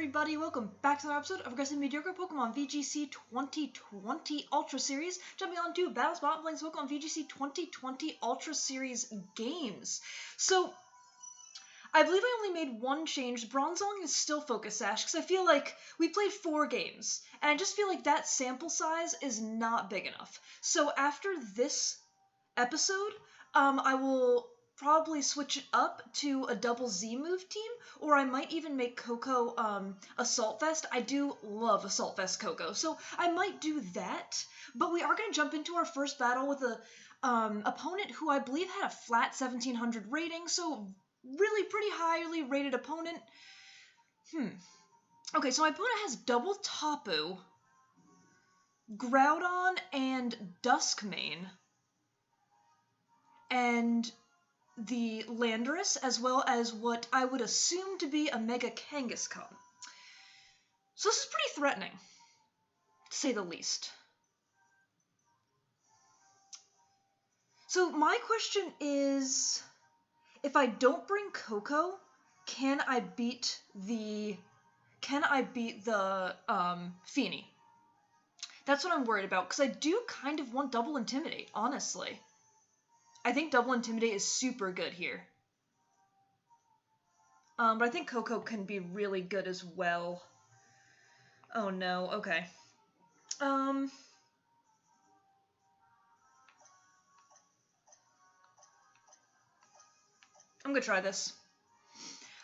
everybody, welcome back to another episode of Aggressively Mediocre Pokemon VGC 2020 Ultra Series. Jumping on to Battle Spot, playing Pokemon VGC 2020 Ultra Series games. So, I believe I only made one change. Bronzong is still Focus Sash, because I feel like we played 4 games, and I just feel like that sample size is not big enough. So after this episode, I will probably switch it up to a double Z move team, or I might even make Coco Assault Vest. I do love Assault Vest Coco, so I might do that. But we are going to jump into our first battle with a opponent who I believe had a flat 1700 rating, so really pretty highly rated opponent. Okay, so my opponent has double Tapu, Groudon, and Duskmane, and the Landorus, as well as what I would assume to be a Mega Kangaskhan. So this is pretty threatening, to say the least. So my question is, if I don't bring Coco, can I beat the Feeny? That's what I'm worried about, because I do kind of want Double Intimidate, honestly. I think Double Intimidate is super good here. But I think Coco can be really good as well. Oh no, okay. I'm gonna try this.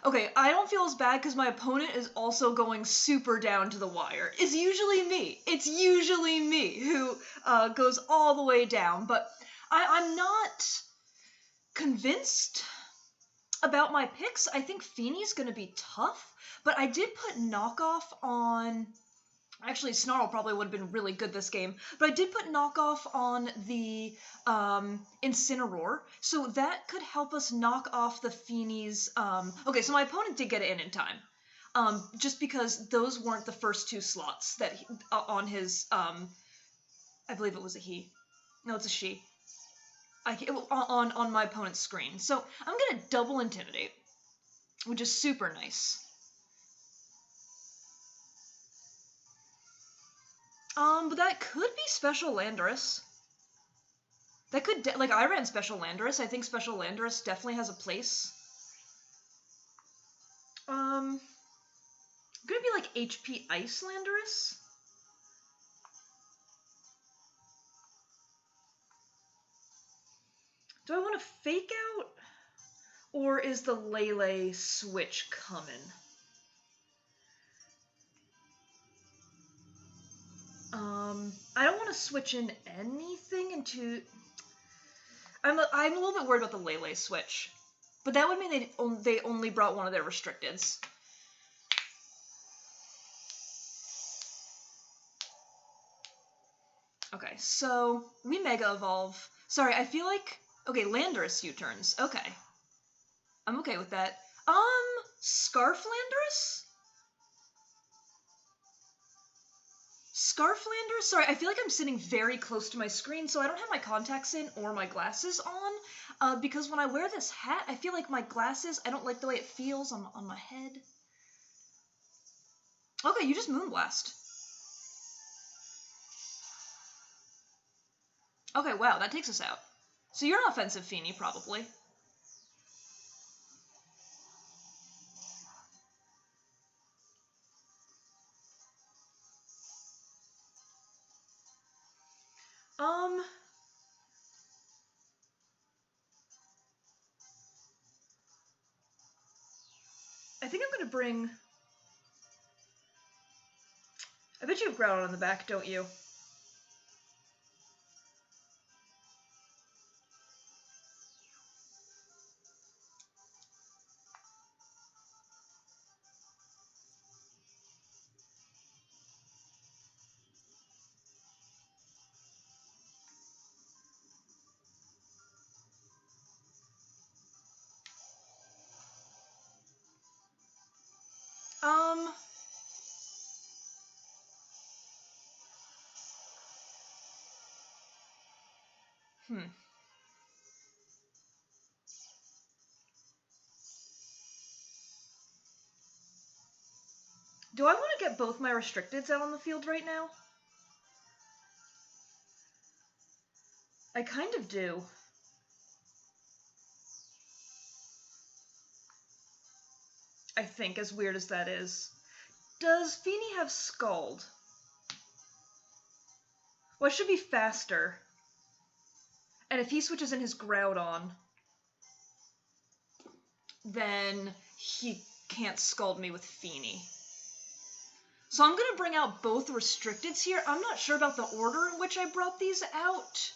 Okay, I don't feel as bad because my opponent is also going super down to the wire. It's usually me. It's usually me who goes all the way down, but I'm not convinced about my picks. I think Feeny's going to be tough, but I did put knockoff on... Actually, Snarl probably would have been really good this game, but I did put knockoff on the Incineroar, so that could help us knock off the Feeny's... Okay, so my opponent did get it in time, just because those weren't the first 2 slots that on his... I believe it was a he. No, it's a she. On my opponent's screen. So I'm gonna double Intimidate, which is super nice. But that could be Special Landorus. That could, like, I ran Special Landorus. I think Special Landorus definitely has a place. Gonna be like HP Ice Landorus. Do I want to fake out, or is the Lele switch coming? I don't want to switch in anything into... I'm a little bit worried about the Lele switch, but that would mean they only brought one of their restricteds. Okay, so we Mega Evolve. Sorry, I feel like... Okay, Landorus U-turns. Okay. I'm okay with that. Scarf Landorus? Scarf Landorus? Sorry, I feel like I'm sitting very close to my screen, so I don't have my contacts in or my glasses on, because when I wear this hat, I feel like my glasses, I don't like the way it feels on my head. Okay, you just Moonblast. Okay, wow, that takes us out. So you're an offensive Feeny, probably. I think I'm gonna bring... I bet you have Groudon on the back, don't you? Do I want to get both my restricteds out on the field right now? I kind of do. I think, as weird as that is. Does Feeny have Scald? Well, it should be faster. And if he switches in his Groudon, then he can't Scald me with Feeny. So I'm going to bring out both restricteds here. I'm not sure about the order in which I brought these out.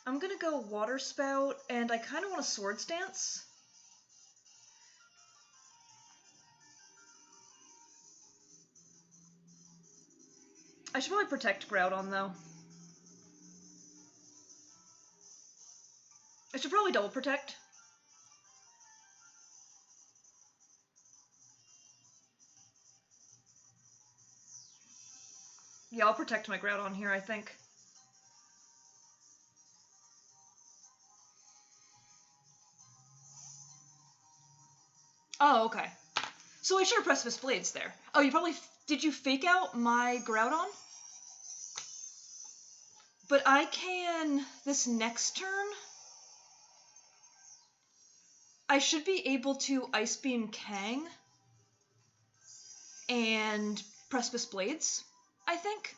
I'm gonna go Water Spout, and I kind of want a Swords Dance. I should probably protect Groudon, though. I should probably double protect. Yeah, I'll protect my Groudon here, I think. Oh, okay. So I should have Precipice Blades there. Oh, you probably... Did you fake out my Groudon? But I can... This next turn... I should be able to Ice Beam Kang and Precipice Blades, I think.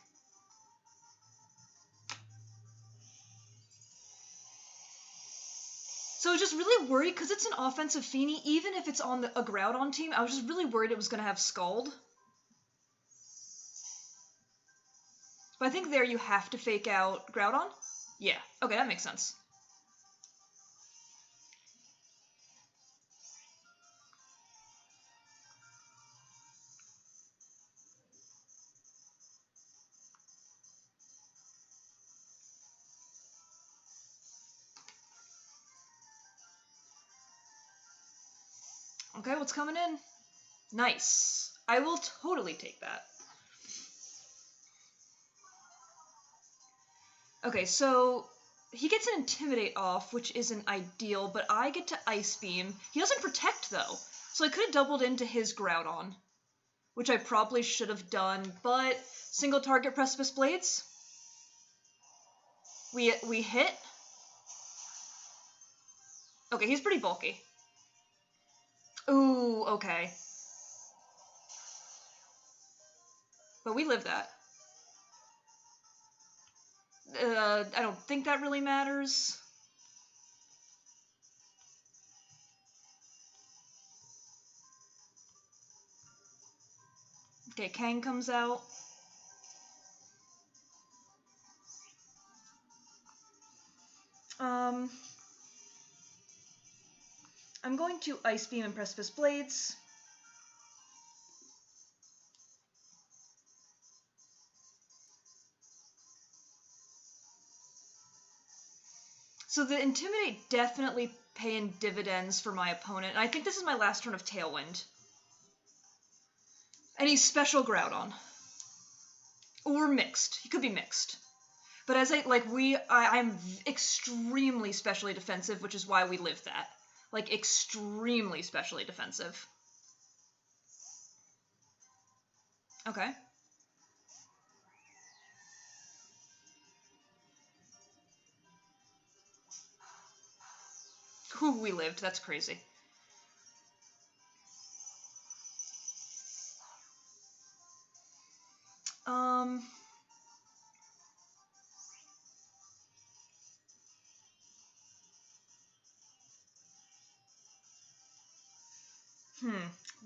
So I was just really worried, because it's an offensive Feeny, even if it's on a Groudon team, I was just really worried it was going to have Scald. But I think there you have to fake out Groudon? Yeah, okay, that makes sense. Okay, what's coming in? Nice. I will totally take that. Okay, so he gets an Intimidate off, which isn't ideal, but I get to Ice Beam. He doesn't Protect, though, so I could have doubled into his Groudon, which I probably should have done, but single target Precipice Blades. We hit. Okay, he's pretty bulky. Ooh, okay. But we live that. I don't think that really matters. Okay, Kang comes out. I'm going to Ice Beam and Precipice Blades. So the Intimidate definitely paying dividends for my opponent, and I think this is my last turn of Tailwind. And he's Special Groudon. Or Mixed. He could be Mixed. But as I'm extremely specially defensive, which is why we live that. Like, extremely specially defensive. Okay. Whew, we lived. That's crazy.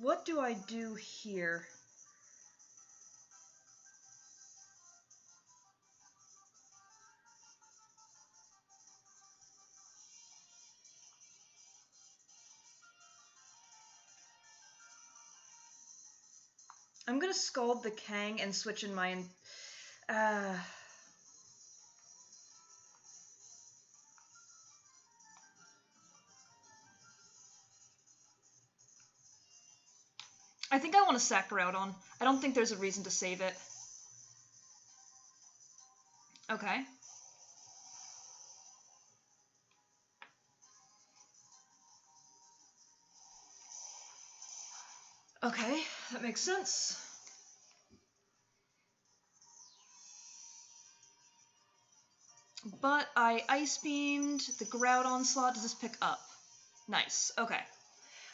What do I do here? I'm gonna Scald the Kang and switch in my... I think I want to sack Groudon. I don't think there's a reason to save it. Okay. Okay, that makes sense. But I Ice Beamed the Groudon slot. Does this pick up? Nice. Okay.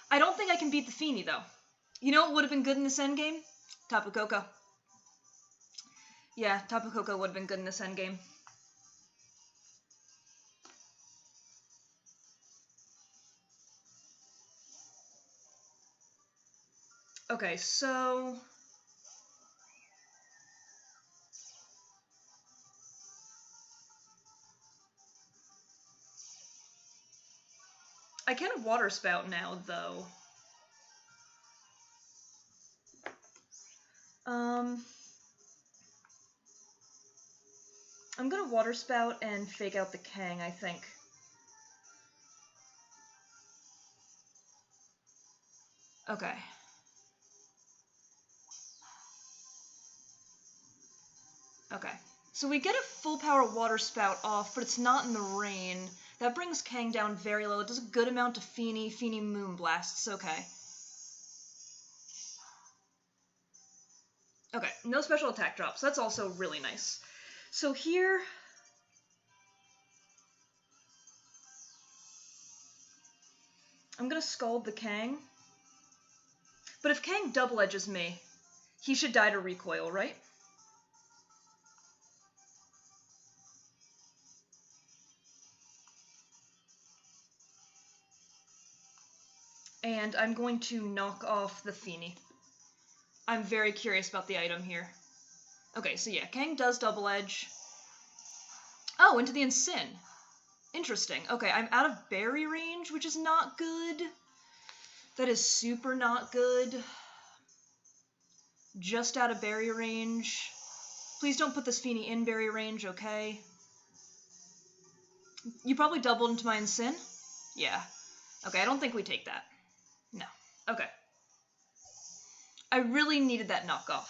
I don't think I can beat the Feeny, though. You know what would have been good in this endgame? Tapu Koko. Yeah, Tapu Koko would have been good in this endgame. Okay, so... I can Water Spout now, though. I'm gonna Water Spout and fake out the Kang, I think. Okay. Okay. So we get a full power Water Spout off, but it's not in the rain. That brings Kang down very low. It does a good amount to Feeny. Feeny Moonblasts. Okay. Okay, no special attack drops. That's also really nice. So here... I'm gonna Scald the Kang. But if Kang double edges me, he should die to recoil, right? And I'm going to knock off the Feeny. I'm very curious about the item here. Okay, so yeah, Kang does double edge. Oh, into the Incin. Interesting. Okay, I'm out of berry range, which is not good. That is super not good. Just out of berry range. Please don't put this Feeny in berry range, okay? You probably doubled into my Incin? Yeah. Okay, I don't think we take that. No. Okay. I really needed that knockoff.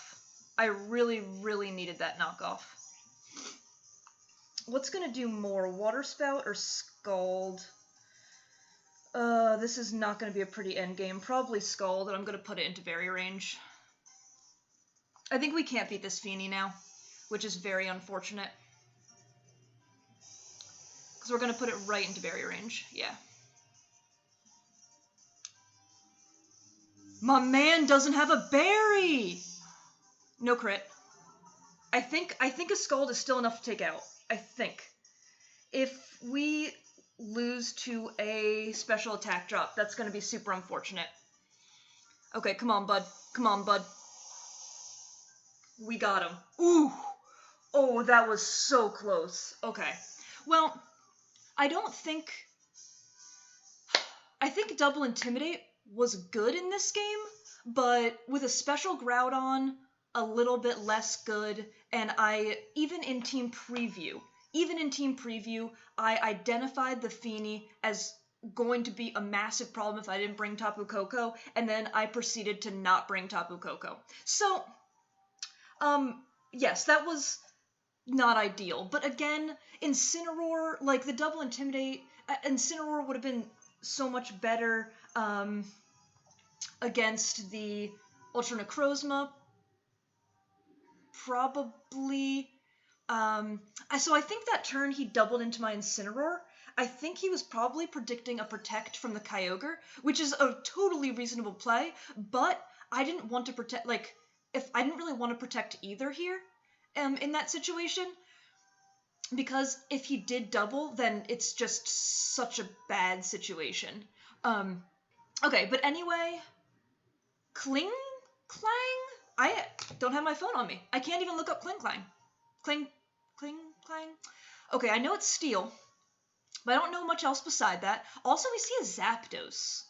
I really, really needed that knockoff. What's gonna do more, Water Spout or Scald? This is not gonna be a pretty endgame. Probably Scald, and I'm gonna put it into berry range. I think we can't beat this Feeny now, which is very unfortunate. Because we're gonna put it right into berry range, yeah. My man doesn't have a berry! No crit. I think a Scald is still enough to take out. I think. If we lose to a special attack drop, that's going to be super unfortunate. Okay, come on, bud. Come on, bud. We got him. Ooh! Oh, that was so close. Okay. Well, I think Double Intimidate was good in this game, but with a special Groudon, a little bit less good, and even in Team Preview, I identified the Feeny as going to be a massive problem if I didn't bring Tapu Koko, and then I proceeded to not bring Tapu Koko. So, yes, that was not ideal. But again, Incineroar, like the Double Intimidate, Incineroar would have been so much better against the Ultra Necrozma, probably. So I think that turn he doubled into my Incineroar. I think he was probably predicting a Protect from the Kyogre, which is a totally reasonable play, but I didn't want to protect, I didn't really want to protect either here, in that situation, because if he did double, then it's just such a bad situation. Okay, but anyway, Kling Clang? I don't have my phone on me. I can't even look up Kling Clang. Kling Clang? Okay, I know it's Steel, but I don't know much else beside that. Also, we see a Zapdos.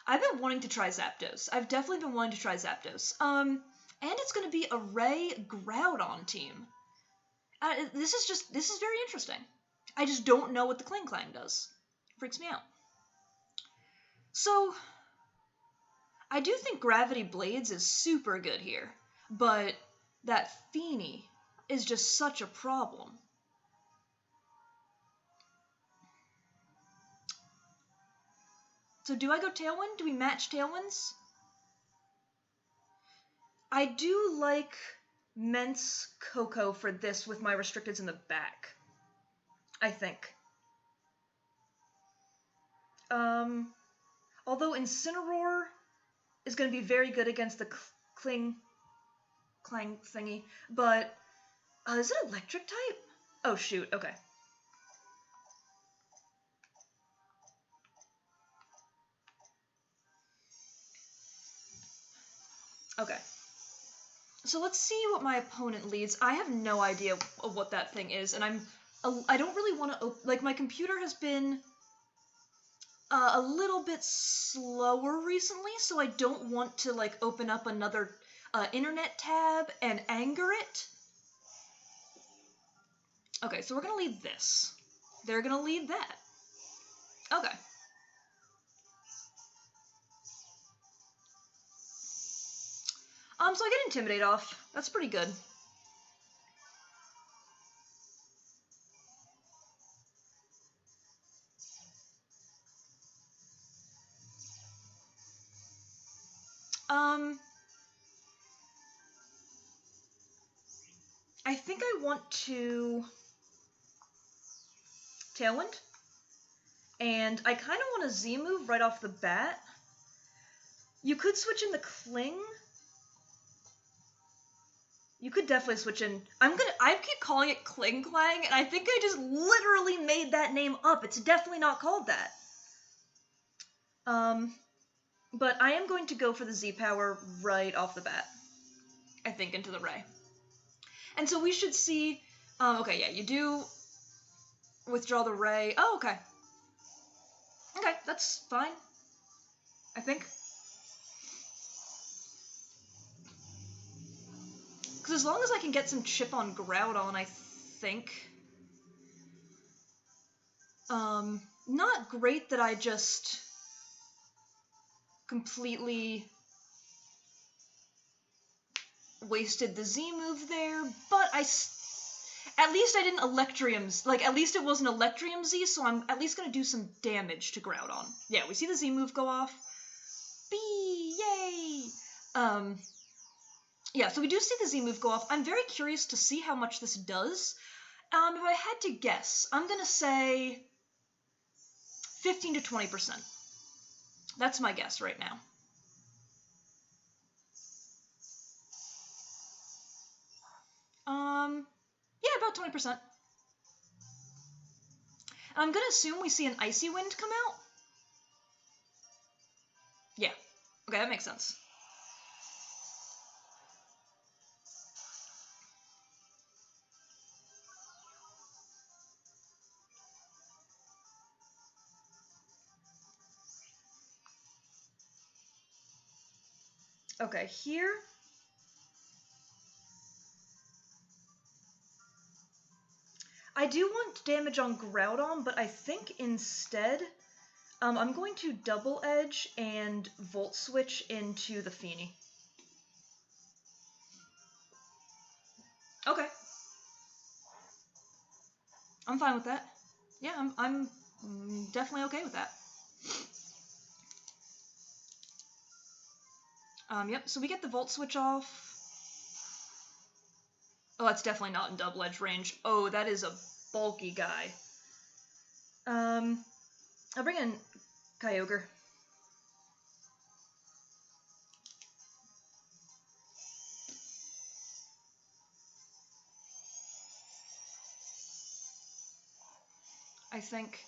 I've been wanting to try Zapdos. I've definitely been wanting to try Zapdos. And it's going to be a Ray Groudon team. This is very interesting. I just don't know what the Kling Clang does. Freaks me out. So, I do think Gravity Blades is super good here, but that Feeny is just such a problem. So do I go Tailwind? Do we match Tailwinds? I do like Mence Coco for this with my restricteds in the back, I think. Although Incineroar is going to be very good against the Clang thingy, but is it Electric type? Oh shoot, okay. Okay. So let's see what my opponent leads. I have no idea what that thing is, and I don't really want to like, my computer has been a little bit slower recently, so I don't want to like open up another internet tab and anger it. Okay, so we're gonna lead this. They're gonna lead that. Okay. So I get Intimidate off. That's pretty good. I think I want to Tailwind, and I kind of want a Z move right off the bat. You could switch in the Cling. You could definitely switch in. I keep calling it Kling Clang, and I think I just literally made that name up. It's definitely not called that. But I am going to go for the Z power right off the bat, I think, into the Ray. And so we should see, okay, yeah, you do withdraw the Ray. Oh, okay. Okay, that's fine, I think. Because as long as I can get some chip on Groudon, I think. Not great that I just completely wasted the Z move there, but at least I didn't Electrium, like, at least it wasn't Electrium Z, so I'm at least going to do some damage to Groudon. Yeah, we see the Z move go off. B, yay! Yeah, so we do see the Z move go off. I'm very curious to see how much this does. If I had to guess, I'm going to say 15 to 20%. That's my guess right now. Yeah, about 20%. And I'm gonna assume we see an Icy Wind come out? Yeah. Okay, that makes sense. Okay, here. I do want damage on Groudon, but I think instead, I'm going to Double Edge and Volt Switch into the Feeny. Okay. I'm fine with that. Yeah, I'm definitely okay with that. Yep, so we get the Volt Switch off. Oh, that's definitely not in Double Edge range. Oh, that is a bulky guy. I'll bring in Kyogre. I think.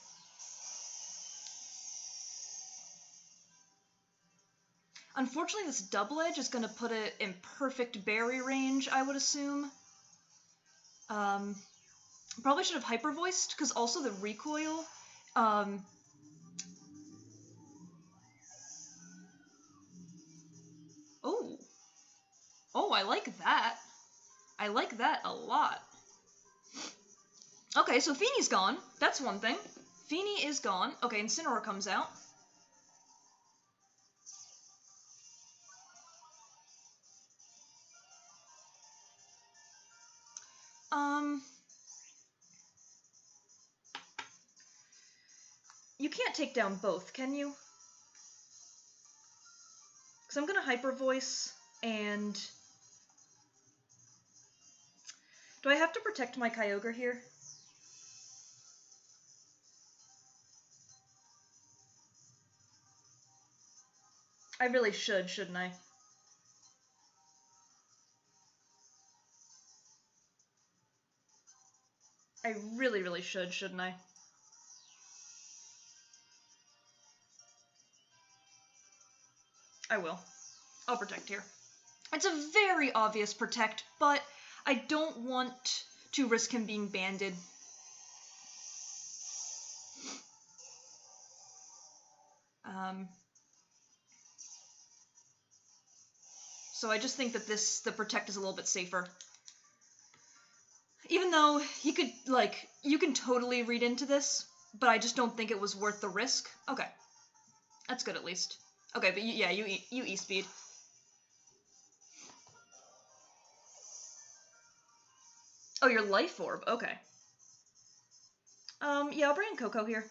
Unfortunately, this Double Edge is going to put it in perfect berry range, I would assume. Probably should have Hyper Voiced, because also the recoil. Oh, I like that. I like that a lot. Okay, so Feeny's gone. That's one thing. Feeny is gone. Okay, Incineroar comes out. You can't take down both, can you? Because I'm going to Hyper Voice, and... Do I have to protect my Kyogre here? I really should, shouldn't I? I really, really should, shouldn't I? I will. I'll protect here. It's a very obvious protect, but I don't want to risk him being banded. So I just think that the protect is a little bit safer. Even though you could, like, you can totally read into this, but I just don't think it was worth the risk. Okay. That's good at least. Okay, but yeah, you E-speed. Oh, your Life Orb, okay. Yeah, I'll bring in Coco here.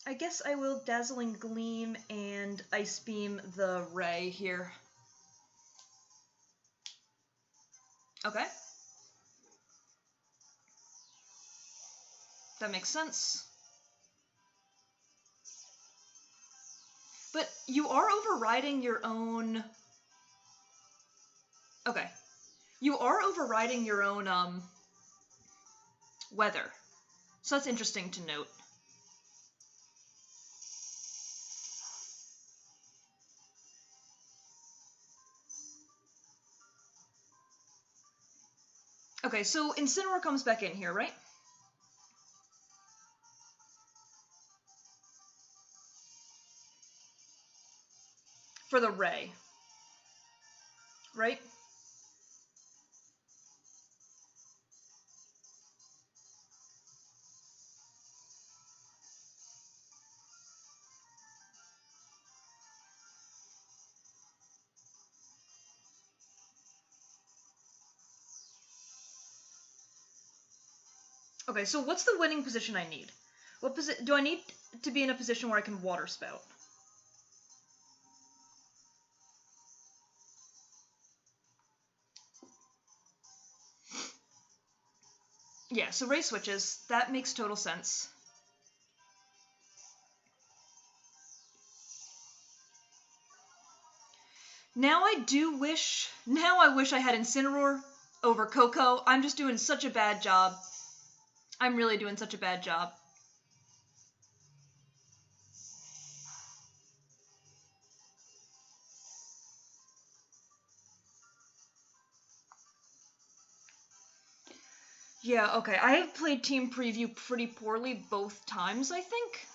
I guess I will Dazzling Gleam and Ice Beam the Ray here. Okay. That makes sense. But you are overriding your own... Okay. You are overriding your own, weather. So that's interesting to note. Okay, so Incineroar comes back in here, right? For the Ray. Right? Okay, so what's the winning position I need? What do I need to be in a position where I can Water Spout? Yeah, so Ray switches. That makes total sense. Now I wish I had Incineroar over Coco. I'm just doing such a bad job. I'm really doing such a bad job. Yeah, okay. I have played Team Preview pretty poorly both times, I think.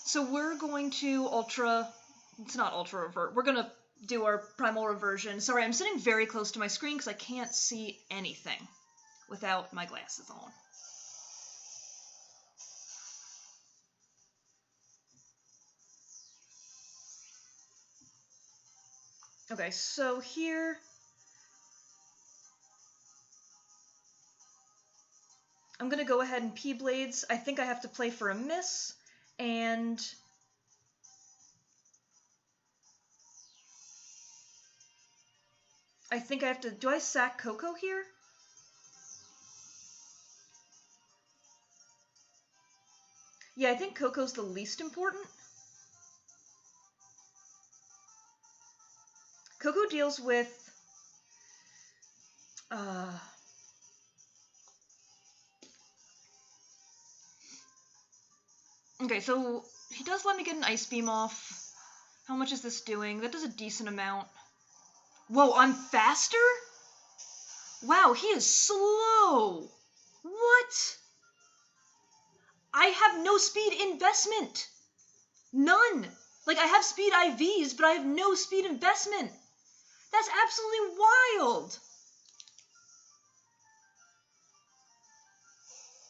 So we're going to it's not Ultra Revert. We're going to do our Primal Reversion. Sorry, I'm sitting very close to my screen because I can't see anything without my glasses on. Okay, so here... I'm going to go ahead and P-Blades. I think I have to play for a miss, and... I think I have to... Do I sack Coco here? Yeah, I think Coco's the least important. Coco deals with... Okay, so he does let me get an Ice Beam off. How much is this doing? That does a decent amount. Whoa, I'm faster? Wow, he is slow! What? I have no speed investment! None! Like, I have speed IVs, but I have no speed investment! That's absolutely wild!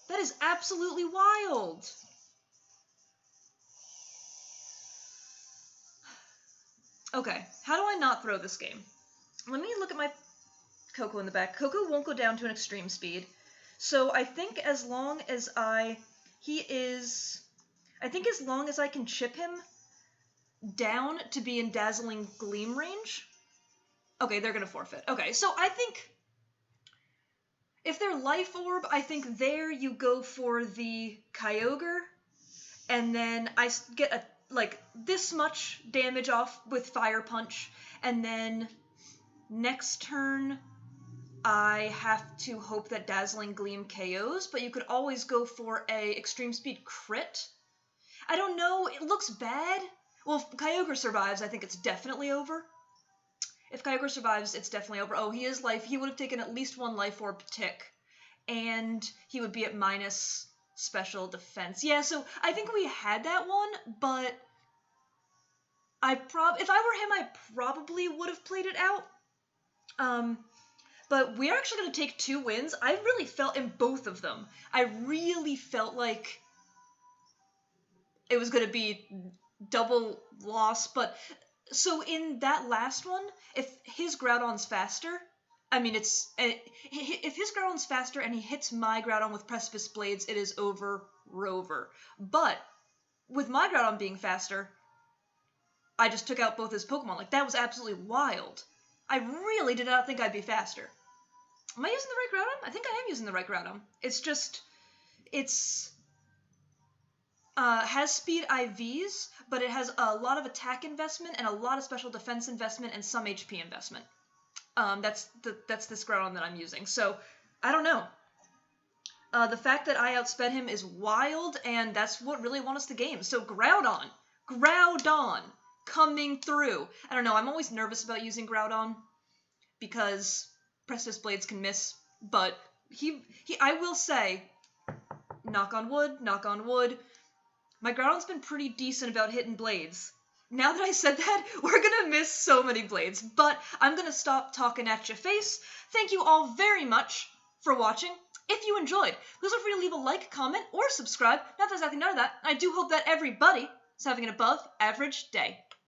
That is absolutely wild! Okay, how do I not throw this game? Let me look at my Coco in the back. Coco won't go down to an extreme speed. So I think as long as I can chip him down to be in Dazzling Gleam range. Okay, they're gonna forfeit. Okay, so I think if they're Life Orb, I think there you go for the Kyogre, and then I get this much damage off with Fire Punch, and then next turn I have to hope that Dazzling Gleam KOs, but you could always go for a Extreme Speed crit. I don't know, it looks bad. Well, if Kyogre survives, I think it's definitely over. If Kyogre survives, it's definitely over. Oh, he would have taken at least one Life Orb tick, and he would be at minus special defense. Yeah, so I think we had that one, but if I were him, I probably would have played it out. But we're actually going to take 2 wins. I really felt in both of them. I really felt like it was going to be double loss. But so in that last one, if his Groudon's faster, if his Groudon's faster and he hits my Groudon with Precipice Blades, it is over Rover. But with my Groudon being faster, I just took out both his Pokemon. Like, that was absolutely wild. I really did not think I'd be faster. Am I using the right Groudon? I think I am using the right Groudon. It's just, has speed IVs, but it has a lot of attack investment and a lot of special defense investment and some HP investment. That's this Groudon that I'm using. So, I don't know. The fact that I outsped him is wild, and that's what really won us the game. So, Groudon, coming through. I don't know, I'm always nervous about using Groudon, because Precipice Blades can miss, but I will say, knock on wood, my Groudon's been pretty decent about hitting blades. Now that I said that, we're gonna miss so many blades, but I'm gonna stop talking at your face. Thank you all very much for watching. If you enjoyed, please feel free to leave a like, comment, or subscribe. Not that there's nothing none of that. I do hope that everybody is having an above average day.